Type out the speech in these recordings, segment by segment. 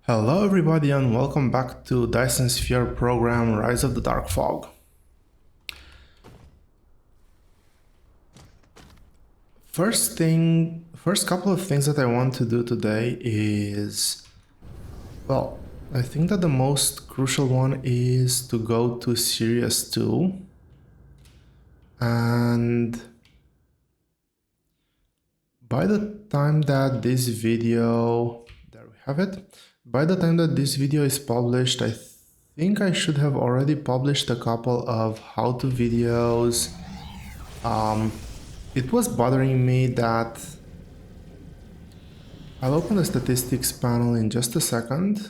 Hello everybody and welcome back to Dyson Sphere Program Rise of the Dark Fog. First couple of things that I want to do today is, well, I think that the most crucial one is to go to Series 2 and by the time that this video, there we have it. By the time that this video is published, I think I should have already published a couple of how-to videos. It was bothering me that I'll open the statistics panel in just a second.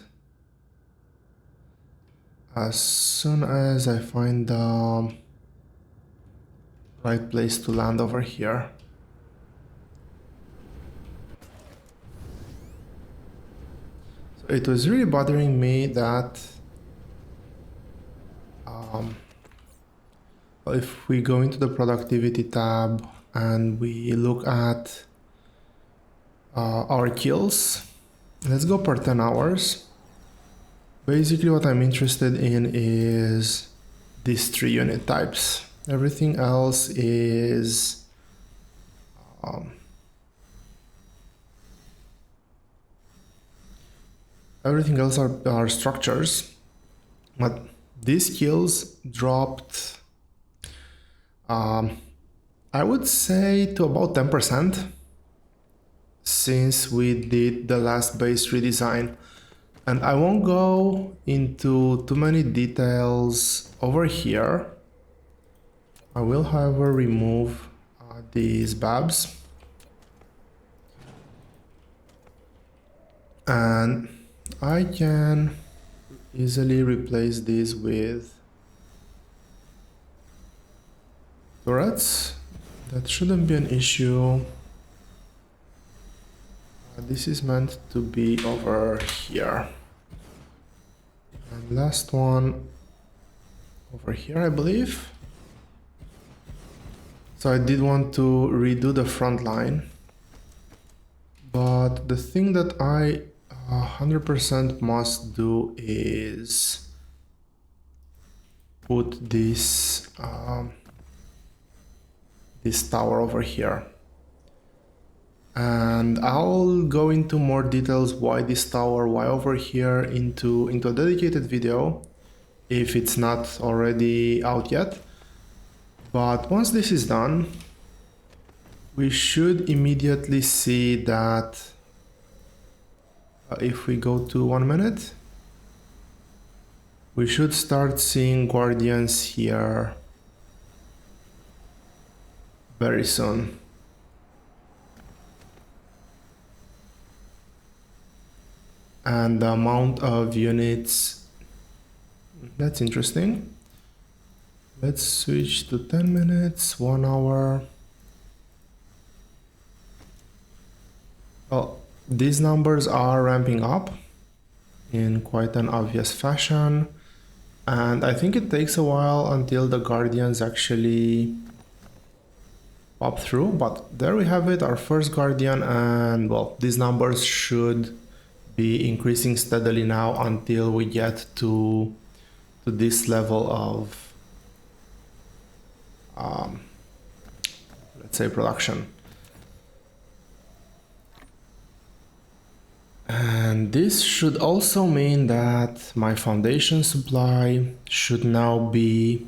As soon as I find the right place to land over here. It was really bothering me that if we go into the productivity tab and we look at our kills, let's go per 10 hours. Basically what I'm interested in is these 3 unit types. Everything else is are structures, but these kills dropped, I would say, to about 10% since we did the last base redesign. And I won't go into too many details over here. I will, however, remove these babs. And I can easily replace these with turrets. That shouldn't be an issue. This is meant to be over here. And last one over here, I believe. So I did want to redo the front line. But the thing that I 100% must do is put this tower over here, and I'll go into more details why this tower, why over here, into a dedicated video if it's not already out yet. But once this is done, we should immediately see that if we go to 1 minute, we should start seeing guardians here very soon. And the amount of units, that's interesting. Let's switch to 10 minutes, 1 hour. Oh, these numbers are ramping up in quite an obvious fashion, and I think it takes a while until the guardians actually pop through, but there we have it, our first guardian, and well, these numbers should be increasing steadily now until we get to this level of let's say production. And this should also mean that my foundation supply should now be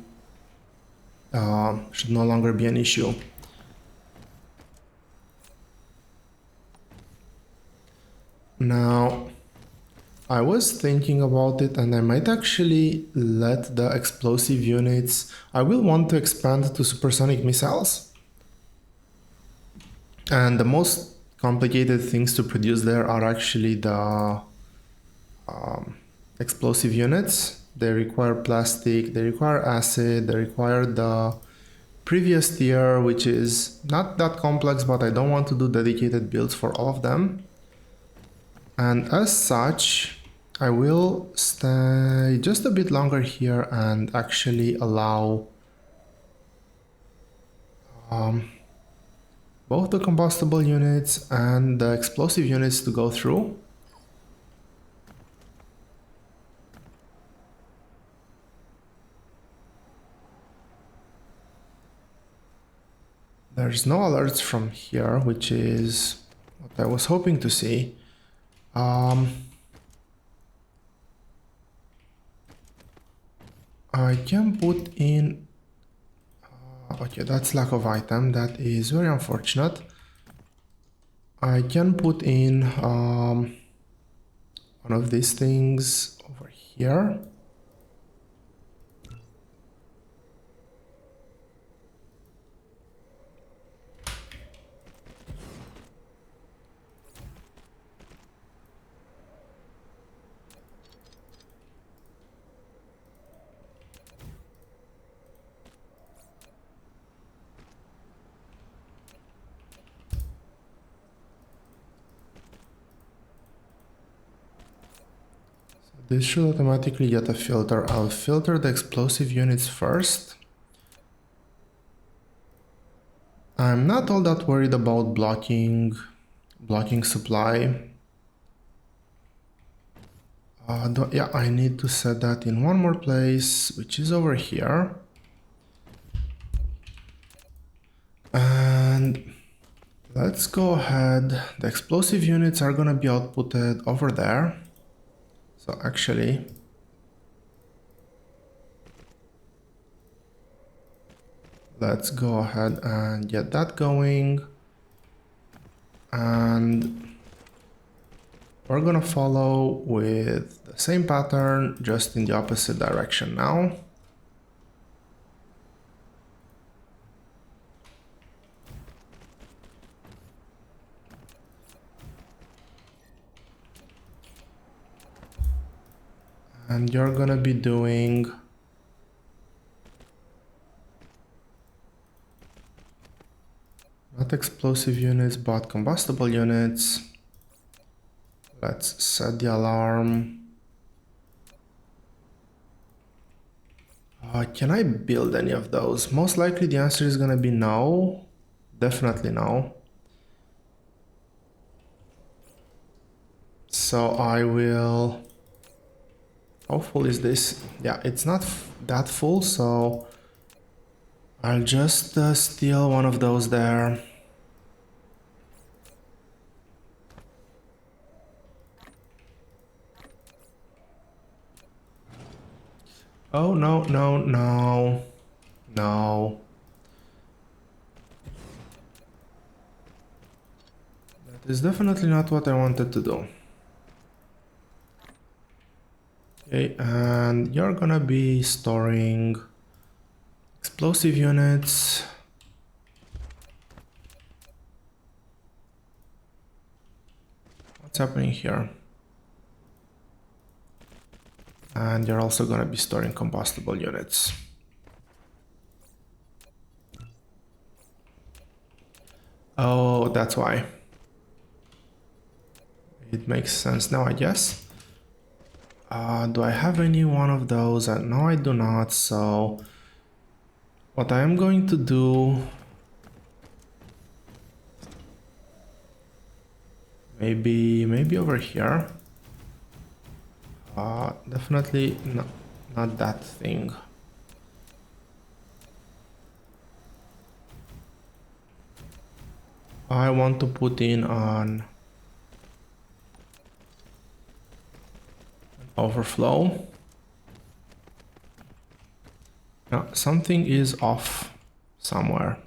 should no longer be an issue. Now, I was thinking about it, and I might actually let the explosive units, I will want to expand to supersonic missiles. And the most complicated things to produce there are actually the explosive units. They require plastic, they require acid, they require the previous tier, which is not that complex, but I don't want to do dedicated builds for all of them. And as such, I will stay just a bit longer here and actually allow both the combustible units and the explosive units to go through. There's no alerts from here, which is what I was hoping to see. I can put in... okay, that's lack of item. That is very unfortunate. I can put in one of these things over here. This should automatically get a filter. I'll filter the explosive units first. I'm not all that worried about blocking supply. Yeah, I need to set that in one more place, which is over here. And let's go ahead. The explosive units are gonna be outputted over there. So actually, let's go ahead and get that going. And we're gonna follow with the same pattern, just in the opposite direction now. And you're gonna be doing not explosive units, but combustible units. Let's set the alarm. Can I build any of those? Most likely the answer is gonna be no. Definitely no. So I will... how full is this? Yeah, it's not that full, so I'll just steal one of those there. Oh, no, no, no, no. That is definitely not what I wanted to do. Okay, and you're gonna be storing explosive units. What's happening here? And you're also gonna be storing combustible units. Oh, that's why. It makes sense now, I guess. Do I have any one of those? No, I do not. So what I am going to do, maybe over here. Definitely not that thing. I want to put in an overflow. Now, something is off somewhere.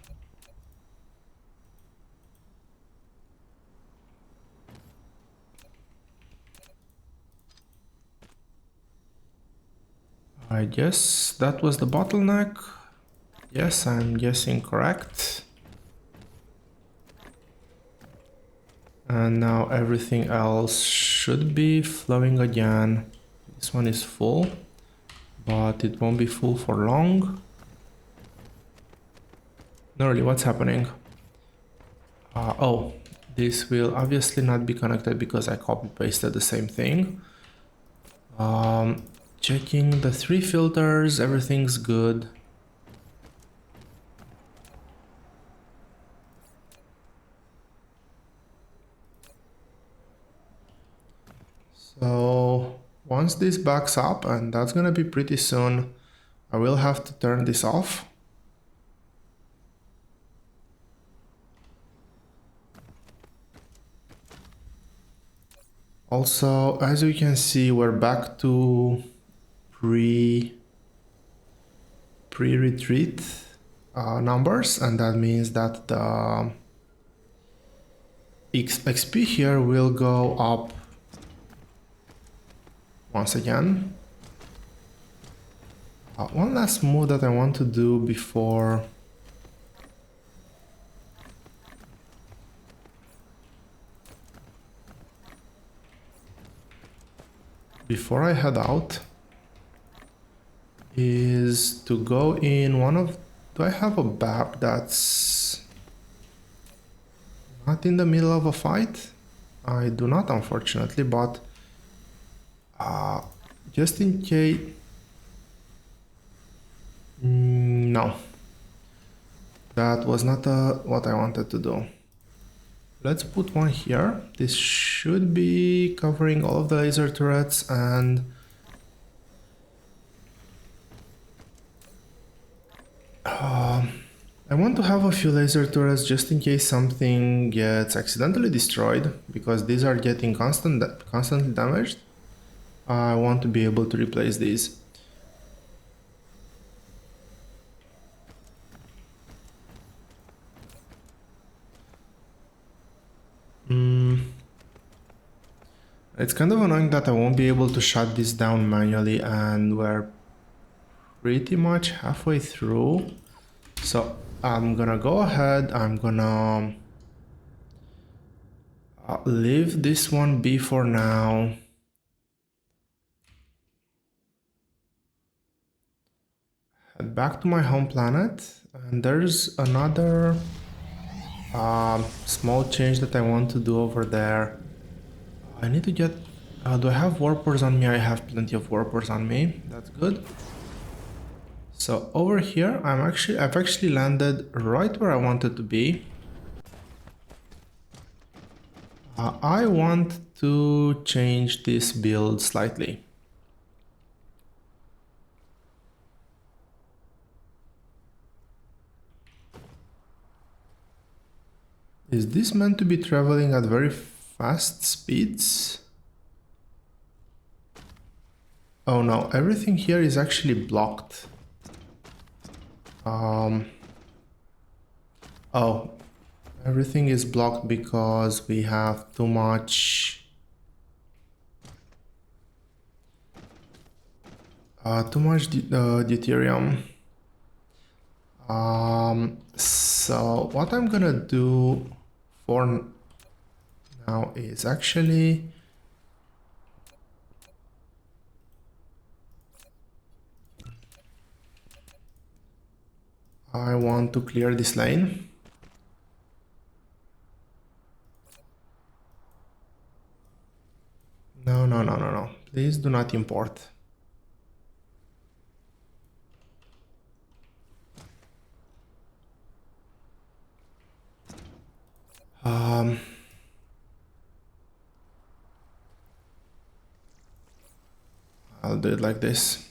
I guess that was the bottleneck. Yes, I'm guessing correct. And now everything else should be flowing again. This one is full, but it won't be full for long. No, really, what's happening? Oh, this will obviously not be connected because I copy-pasted the same thing. Checking the 3 filters, everything's good. So once this backs up, and that's gonna be pretty soon, I will have to turn this off. Also, as you can see, we're back to pre-retreat numbers, and that means that the XP here will go up once again. One last move that I want to do before I head out is to go in one of... Do I have a map that's not in the middle of a fight? I do not, unfortunately, but just in case... No. That was not what I wanted to do. Let's put one here. This should be covering all of the laser turrets, and I want to have a few laser turrets just in case something gets accidentally destroyed, because these are getting constantly damaged. I want to be able to replace these. It's kind of annoying that I won't be able to shut this down manually, and we're pretty much halfway through. So I'm gonna go ahead, I'm gonna leave this one be for now. Head back to my home planet, and there's another small change that I want to do over there. I need to get... do I have warpers on me? I have plenty of warpers on me. That's good. So over here, I've actually landed right where I wanted to be. I want to change this build slightly. Is this meant to be traveling at very fast speeds? Oh no, everything here is actually blocked. Oh, everything is blocked because we have too much deuterium. So what I'm gonna do for now is actually I want to clear this lane. No. Please do not import. I'll do it like this.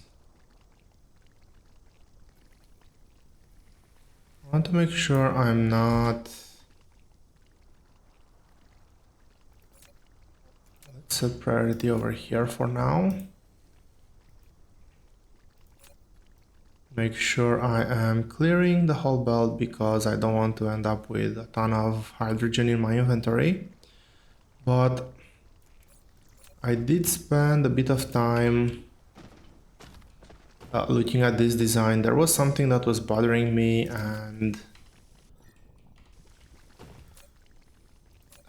I want to make sure I'm not... Let's set priority over here for now. Make sure I am clearing the whole belt because I don't want to end up with a ton of hydrogen in my inventory. But I did spend a bit of time looking at this design. There was something that was bothering me and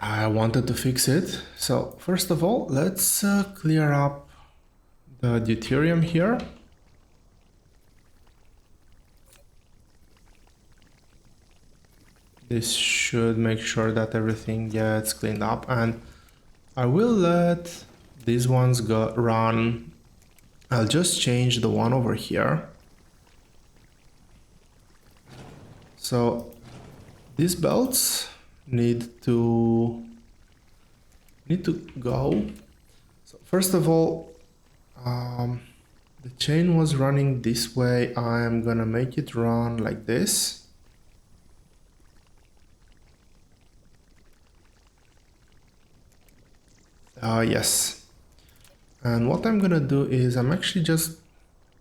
I wanted to fix it. So first of all, let's clear up the deuterium here. This should make sure that everything gets cleaned up, and I will let these ones run. I'll just change the one over here. So these belts need to go. So first of all, the chain was running this way. I'm gonna make it run like this. Yes. And what I'm gonna do is I'm actually just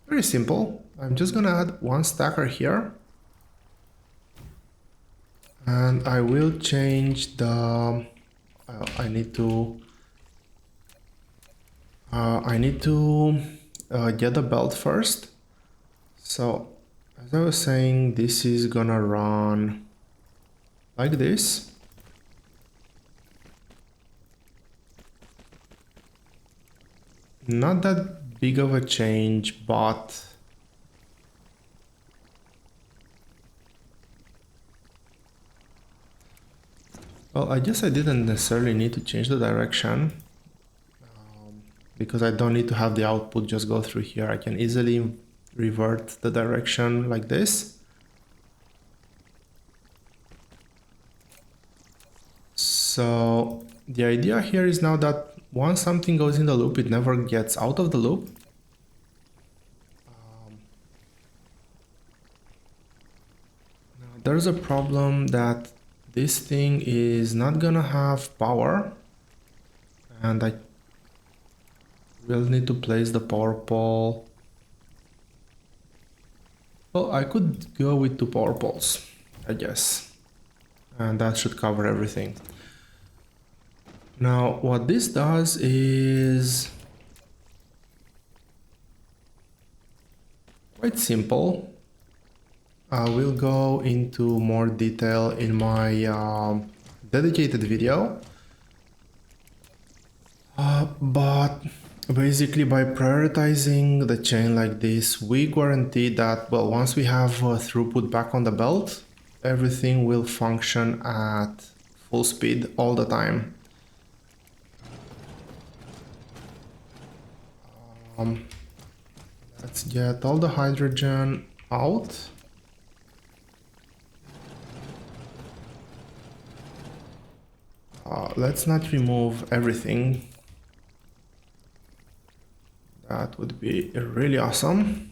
very simple. I'm just gonna add one stacker here. And I will change the... I need to get the belt first. So as I was saying, this is gonna run like this. Not that big of a change, but well, I guess I didn't necessarily need to change the direction because I don't need to have the output just go through here. I can easily revert the direction like this. So the idea here is now that once something goes in the loop, it never gets out of the loop. Now there's a problem that this thing is not gonna have power, and I will need to place the power pole. Well, I could go with 2 power poles, I guess, and that should cover everything. Now what this does is quite simple. I will go into more detail in my dedicated video, but basically by prioritizing the chain like this, we guarantee that, well, once we have throughput back on the belt, everything will function at full speed all the time. Let's get all the hydrogen out. Let's not remove everything. That would be really awesome.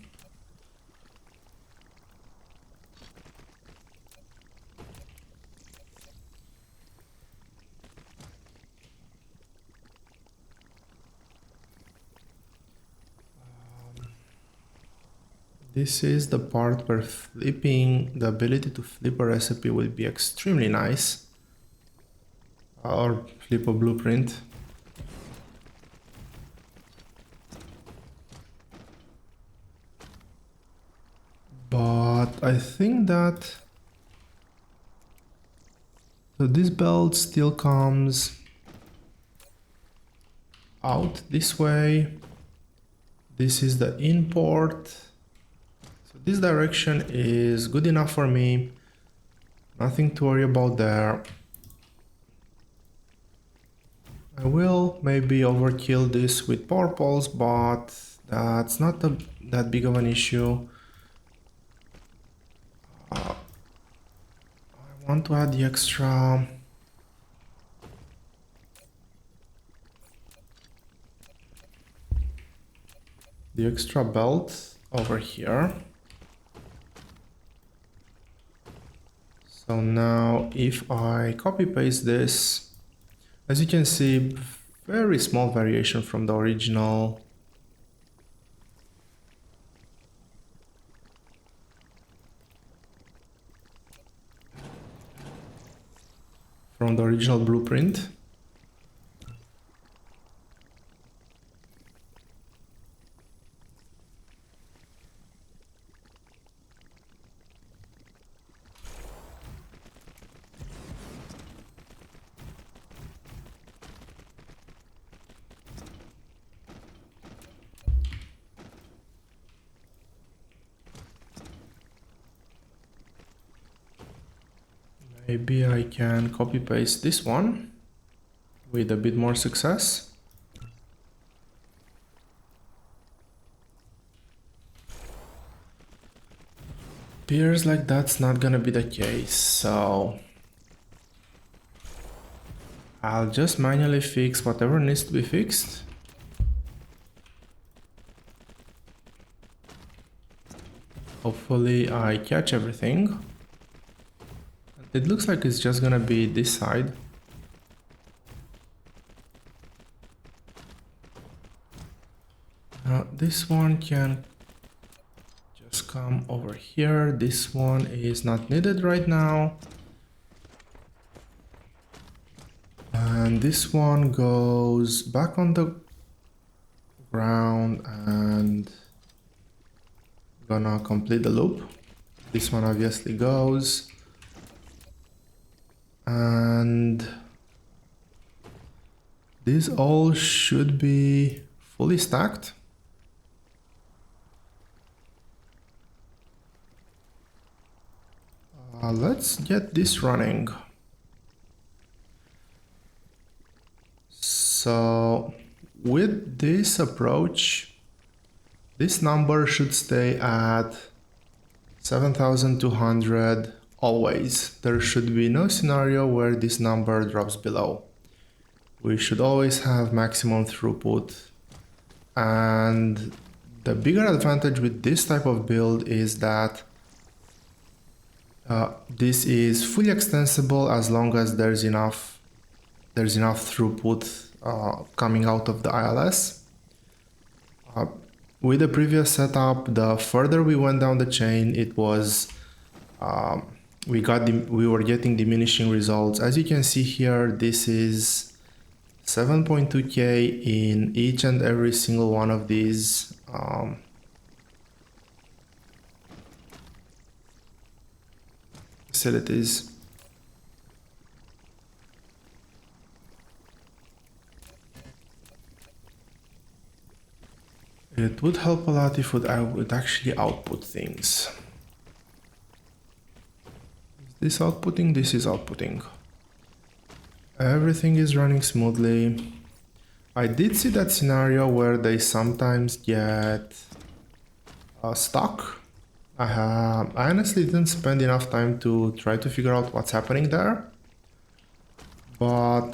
This is the part where flipping, the ability to flip a recipe will be extremely nice. Or flip a blueprint. But I think that so this belt still comes out this way. This is the import. So this direction is good enough for me. Nothing to worry about there. I will maybe overkill this with power poles, but that's not that big of an issue. I want to add the extra belt over here. So now if I copy paste this, as you can see, very small variation from the original. Blueprint. Maybe I can copy paste this one with a bit more success. Appears like that's not gonna be the case, so I'll just manually fix whatever needs to be fixed. Hopefully I catch everything. It looks like it's just gonna be this side. This one can just come over here. This one is not needed right now. And this one goes back on the ground and gonna complete the loop. This one obviously goes. And these all should be fully stacked. Let's get this running. So with this approach, this number should stay at 7,200 always. There should be no scenario where this number drops below. We should always have maximum throughput. And the bigger advantage with this type of build is that this is fully extensible as long as there's enough throughput coming out of the ILS. With the previous setup, the further we went down the chain, it was we were getting diminishing results. As you can see here, this is 7.2K in each and every single one of these facilities. It would help a lot if I would actually output things. Is this outputting? This is outputting. Everything is running smoothly. I did see that scenario where they sometimes get stuck. I honestly didn't spend enough time to try to figure out what's happening there. But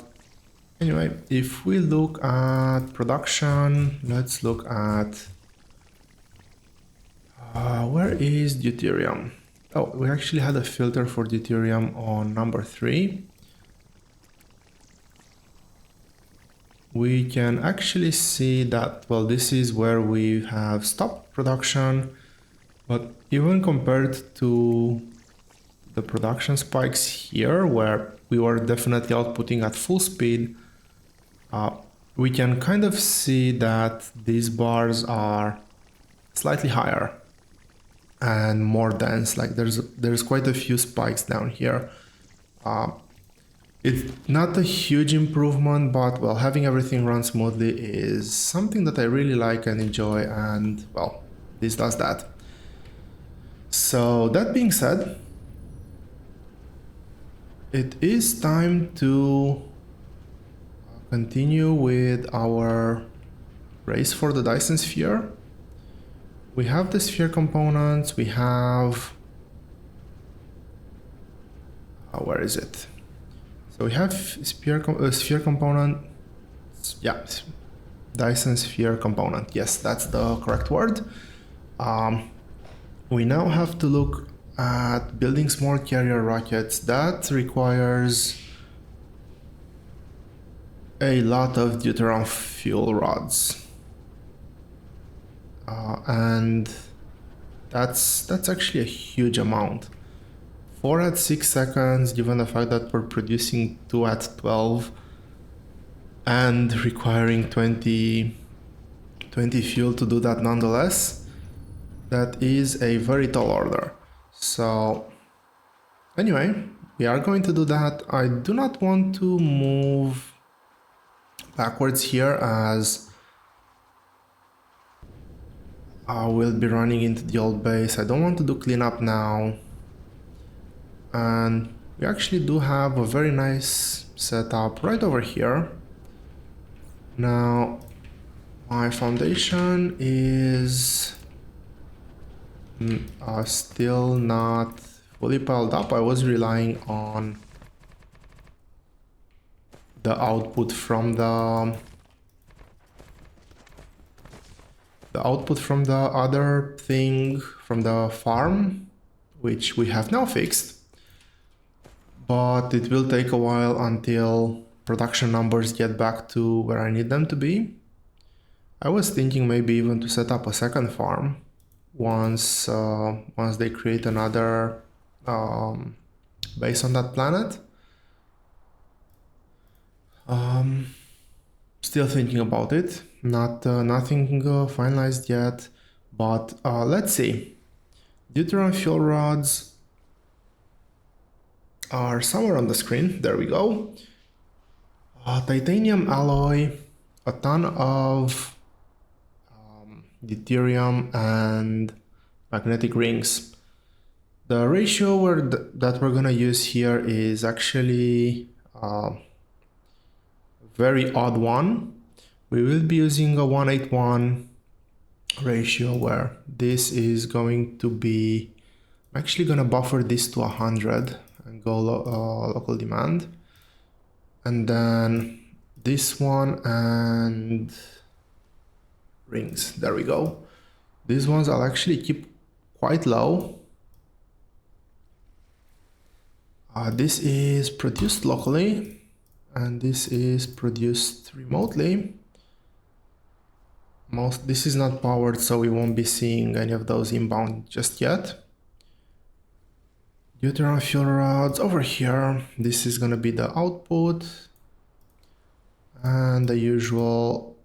anyway, if we look at production, let's look at where is deuterium? Oh, we actually had a filter for deuterium on number 3. We can actually see that, well, this is where we have stopped production, but even compared to the production spikes here, where we were definitely outputting at full speed, we can kind of see that these bars are slightly higher and more dense. Like there's quite a few spikes down here. It's not a huge improvement, but well, having everything run smoothly is something that I really like and enjoy, and well, this does that. So that being said, it is time to continue with our race for the Dyson Sphere. We have the sphere components, we have... where is it? So we have sphere component, yeah, Dyson Sphere component. Yes, that's the correct word. We now have to look at building small carrier rockets. That requires a lot of Deuteron fuel rods. And that's actually a huge amount. 4 at 6 seconds, given the fact that we're producing 2 at 12 and requiring 20 fuel to do that nonetheless, that is a very tall order. So anyway, we are going to do that. I do not want to move backwards here, as I will be running into the old base. I don't want to do cleanup now. And we actually do have a very nice setup right over here. Now, my foundation is still not fully piled up. I was relying on the output from the other thing from the farm, which we have now fixed. But it will take a while until production numbers get back to where I need them to be. I was thinking maybe even to set up a second farm once they create another base on that planet. Still thinking about it. Nothing finalized yet, but let's see. Deuteron fuel rods are somewhere on the screen. There we go. Titanium alloy, a ton of deuterium and magnetic rings. The ratio that we're gonna use here is actually a very odd one. We will be using a 1:1 ratio where this is going to be, I'm actually gonna buffer this to 100 and go local demand. And then this one and rings, there we go. These ones I'll actually keep quite low. This is produced locally and this is produced remotely. This is not powered, so we won't be seeing any of those inbound just yet. Deuteron fuel rods over here. This is gonna be the output and the usual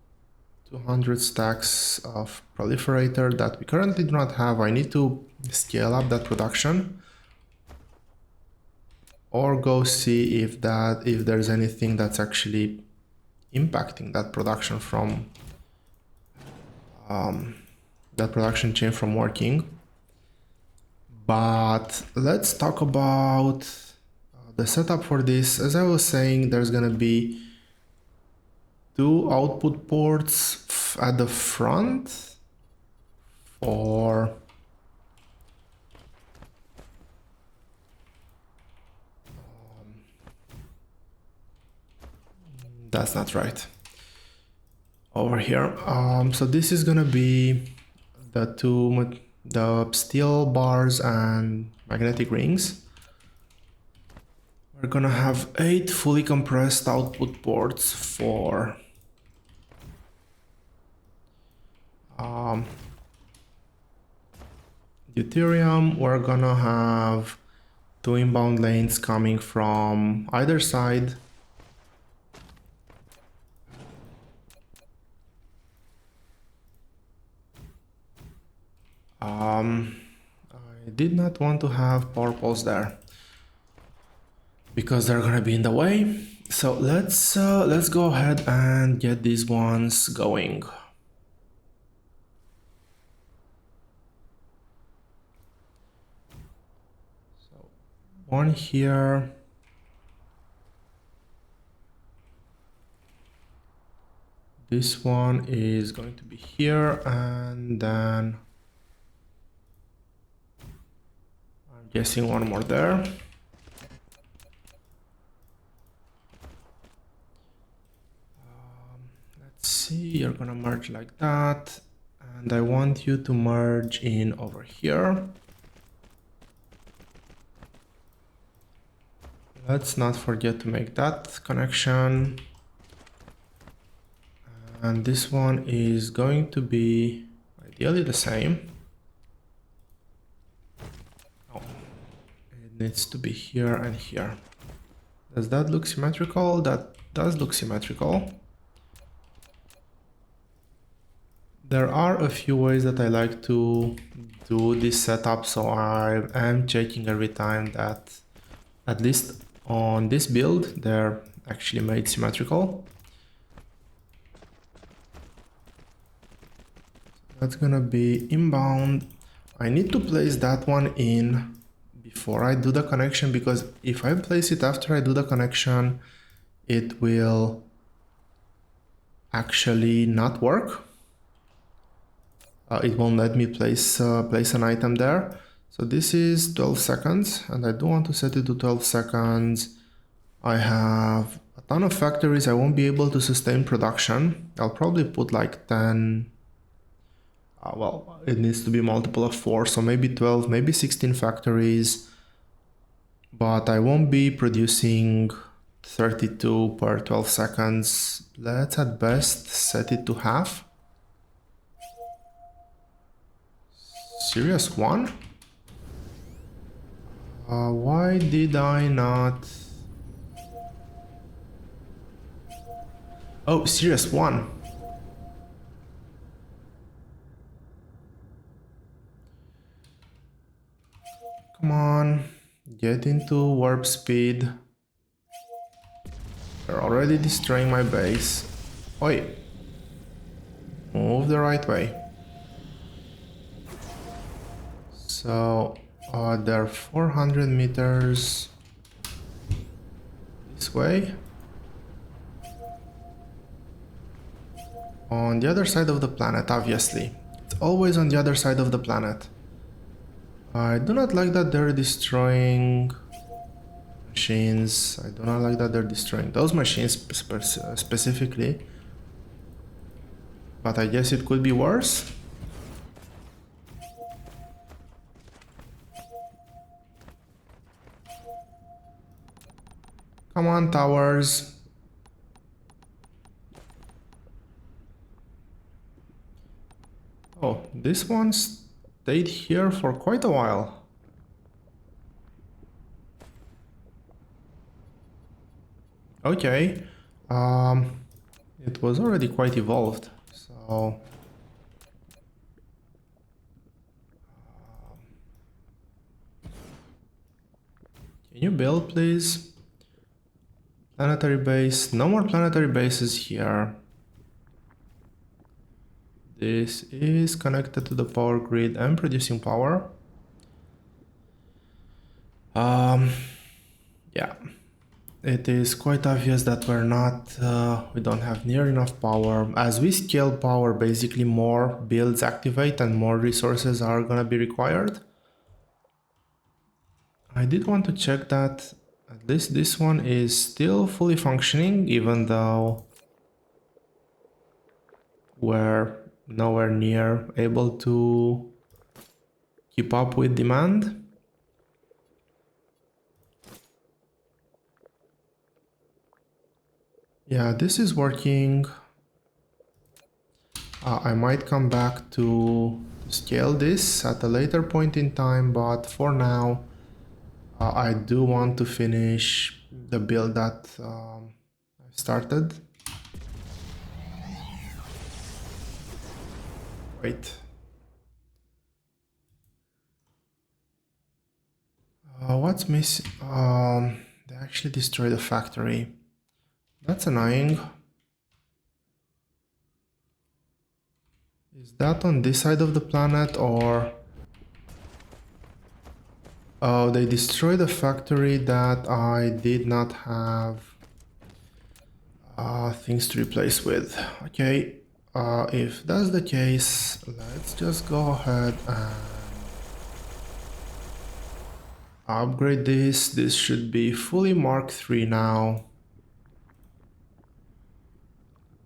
200 stacks of proliferator that we currently do not have. I need to scale up that production or go see if there's anything that's actually impacting that production from that production chain from working. But let's talk about the setup for this. As I was saying, there's gonna be 2 output ports at the front for that's not right. Over here. So this is gonna be the steel bars and magnetic rings. We're gonna have 8 fully compressed output ports for deuterium. We're gonna have 2 inbound lanes coming from either side. I did not want to have power poles there because they're gonna be in the way. So let's go ahead and get these ones going. So one here. This one is going to be here, and then I'm guessing one more there. Let's see, you're gonna merge like that, and I want you to merge in over here. Let's not forget to make that connection. And this one is going to be ideally the same. Oh, it needs to be here and here. Does that look symmetrical? That does look symmetrical. There are a few ways that I like to do this setup, so I am checking every time that at least on this build they're actually made symmetrical. That's gonna be inbound. I need to place that one in before I do the connection, because if I place it after I do the connection, it will actually not work. It won't let me place an item there. So this is 12 seconds, and I do want to set it to 12 seconds. I have a ton of factories. I won't be able to sustain production. I'll probably put like 10. Well, it needs to be multiple of 4, so maybe 12, maybe 16 factories. But I won't be producing 32 per 12 seconds. Let's at best set it to half. Serious one? Why did I not... Oh, Serious one. Come on, get into warp speed. They're already destroying my base. Oi! Move the right way. So, they're 400 meters this way. On the other side of the planet, obviously. It's always on the other side of the planet. I do not like that they're destroying machines. I do not like that they're destroying those machines specifically. But I guess it could be worse. Come on, towers. Oh, this one stayed here for quite a while. Okay. It was already quite evolved, so... Can you build, please? Planetary base. No more planetary bases here. This is connected to the power grid and producing power. Yeah. It is quite obvious that we don't have near enough power. As we scale power, basically more builds activate and more resources are gonna be required. I did want to check that at least this one is still fully functioning, even though we're nowhere near able to keep up with demand. Yeah, this is working. I might come back to scale this at a later point in time, but for now I do want to finish the build that I started. Wait. What's missing? They actually destroyed the factory. That's annoying. Is that on this side of the planet or... Oh, they destroyed a factory that I did not have things to replace with. Okay, if that's the case, let's just go ahead and upgrade this. This should be fully Mark III now.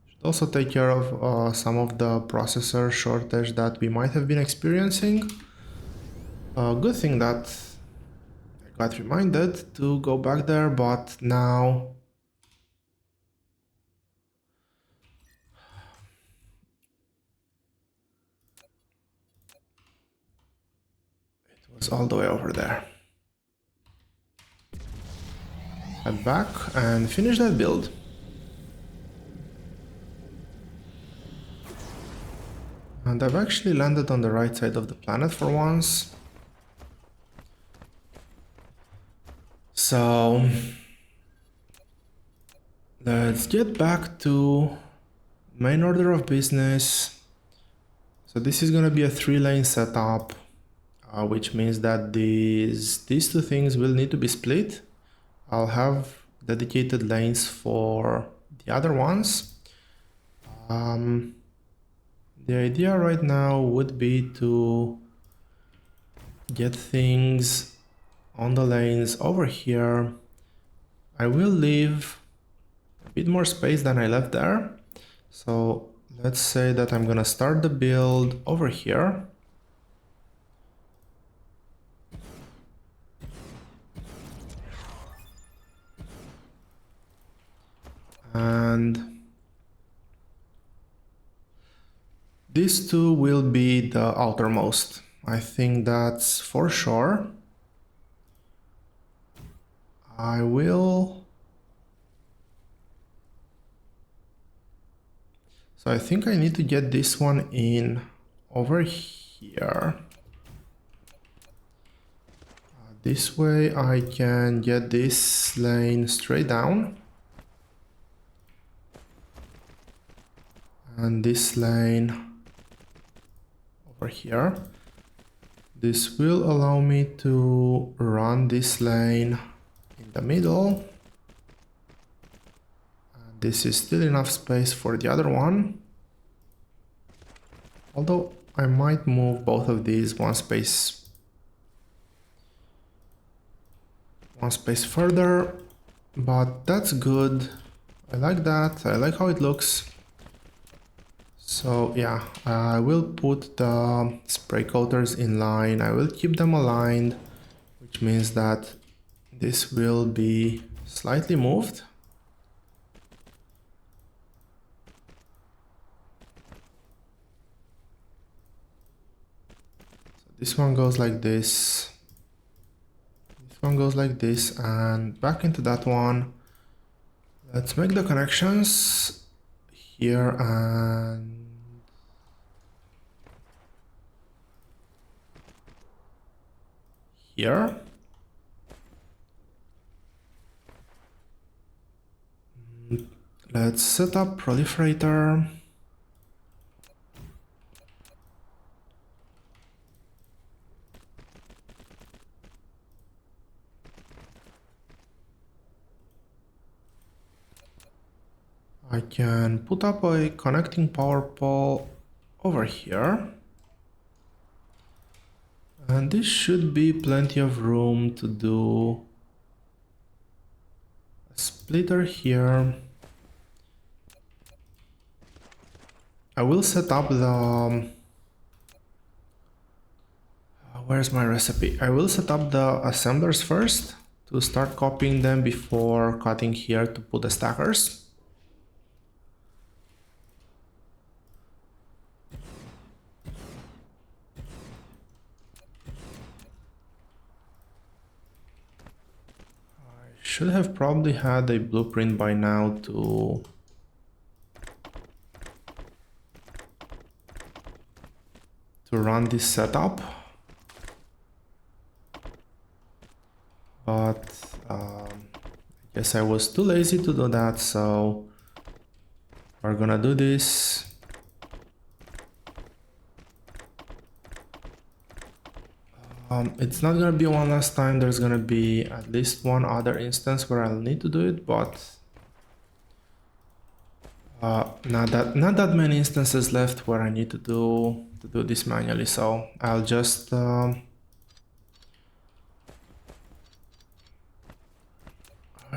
Should also take care of some of the processor shortage that we might have been experiencing. Good thing that I got reminded to go back there, but now it was all the way over there. Head back and finish that build. And I've actually landed on the right side of the planet for once. So let's get back to main order of business. So this is gonna be a 3-lane setup, which means that these two things will need to be split. I'll have dedicated lanes for the other ones. The idea right now would be to get things on the lanes over here. I will leave a bit more space than I left there. So let's say that I'm gonna start the build over here. And these two will be the outermost. I think that's for sure. I will... So I think I need to get this one in over here. This way I can get this lane straight down. And this lane over here. This will allow me to run this lane in the middle. And this is still enough space for the other one. Although I might move both of these one space further, but that's good. I like that. I like how it looks. So yeah, I will put the spray coaters in line. I will keep them aligned, which means that this will be slightly moved. So this one goes like this. This one goes like this and back into that one. Let's make the connections here and here. Let's set up proliferator. I can put up a connecting power pole over here. And this should be plenty of room to do a splitter here. I will set up the... where's my recipe? I will set up the assemblers first to start copying them before cutting here to put the stackers. Should have probably had a blueprint by now to run this setup, but I guess I was too lazy to do that, so we're gonna do this. It's not gonna be one last time. There's gonna be at least one other instance where I'll need to do it, but not that many instances left where I need to do this manually. So I'll just I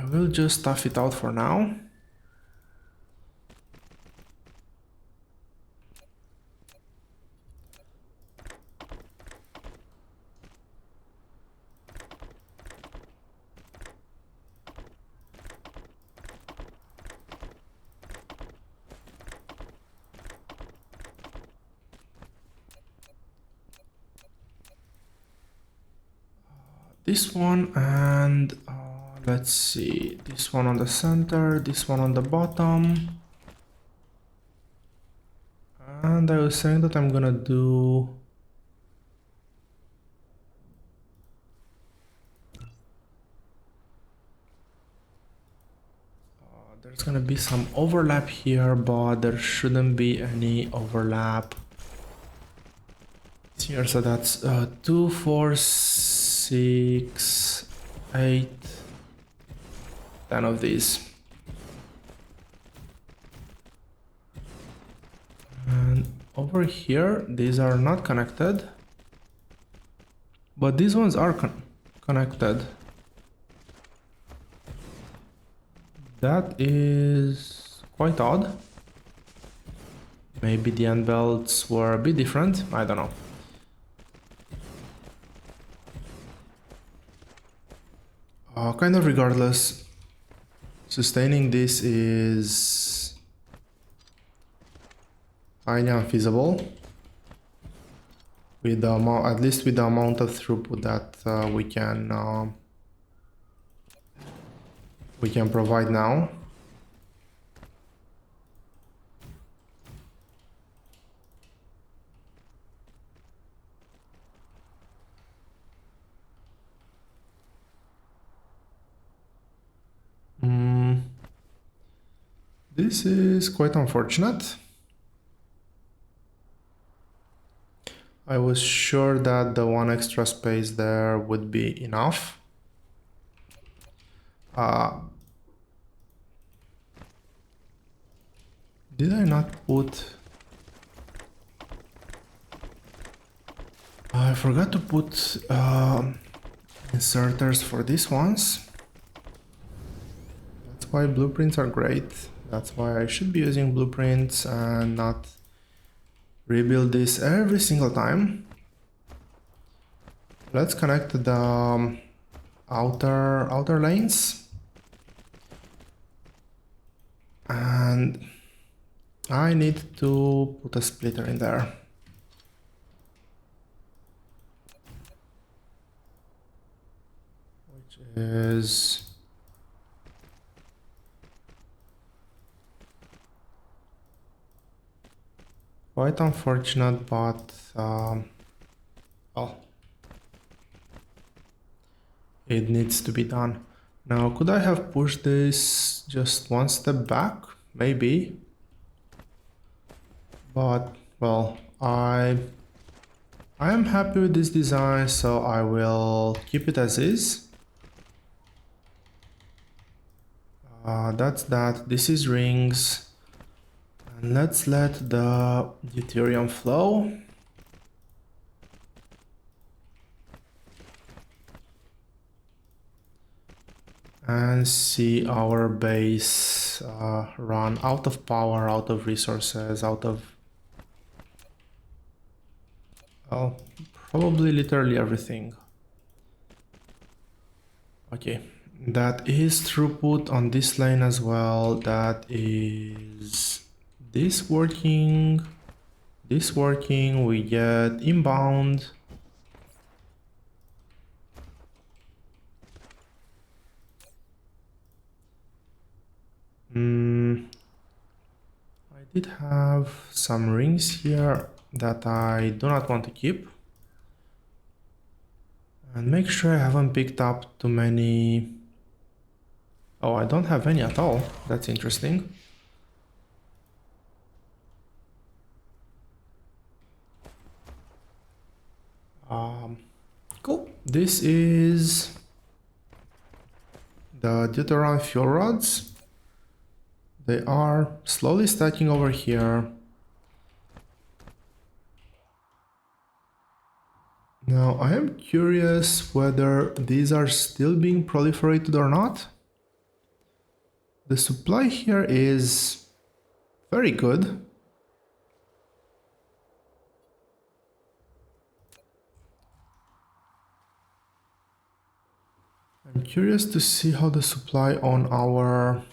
will just tough it out for now. This one and let's see, this one on the center, this one on the bottom. And I was saying that I'm gonna do there's gonna be some overlap here, but there shouldn't be any overlap here. So that's 2, 4, 6, 8, 10 of these. And over here, these are not connected, but these ones are connected. That is quite odd. Maybe the end belts were a bit different, I don't know. Kind of regardless, sustaining this is highly unfeasible, with the amount, at least with the amount of throughput that we can provide now. This is quite unfortunate. I was sure that the one extra space there would be enough. Did I not put... I forgot to put inserters for these ones. That's why blueprints are great. That's why I should be using blueprints and not rebuild this every single time. Let's connect the outer lanes. And I need to put a splitter in there. Which is... quite unfortunate, but well, it needs to be done. Now, could I have pushed this just one step back? Maybe. But, well, I am happy with this design, so I will keep it as is. That's that. This is rings. And let's let the deuterium flow. And see our base run out of power, out of resources, out of... well, probably literally everything. Okay, that is throughput on this lane as well. That is this working, we get inbound. I did have some rings here that I do not want to keep. And make sure I haven't picked up too many... oh, I don't have any at all. That's interesting. Cool. This is the Deuteron fuel rods. They are slowly stacking over here. Now, I am curious whether these are still being proliferated or not. The supply here is very good. I'm curious to see how the supply on our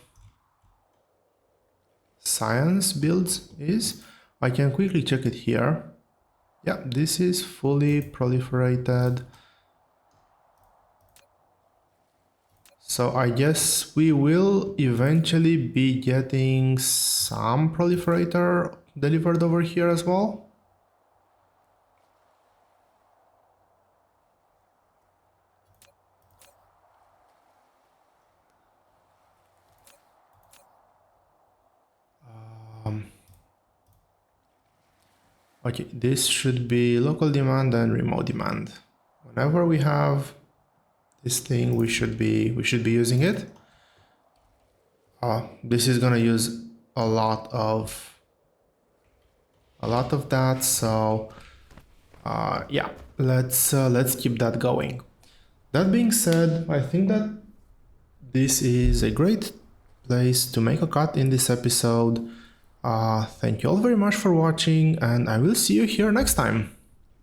science builds is. I can quickly check it here. Yeah, this is fully proliferated. So I guess we will eventually be getting some proliferator delivered over here as well. Okay, this should be local demand and remote demand. Whenever we have this thing, we should be using it. This is gonna use a lot of that. So yeah, let's keep that going. That being said, I think that this is a great place to make a cut in this episode. Thank you all very much for watching, and I will see you here next time.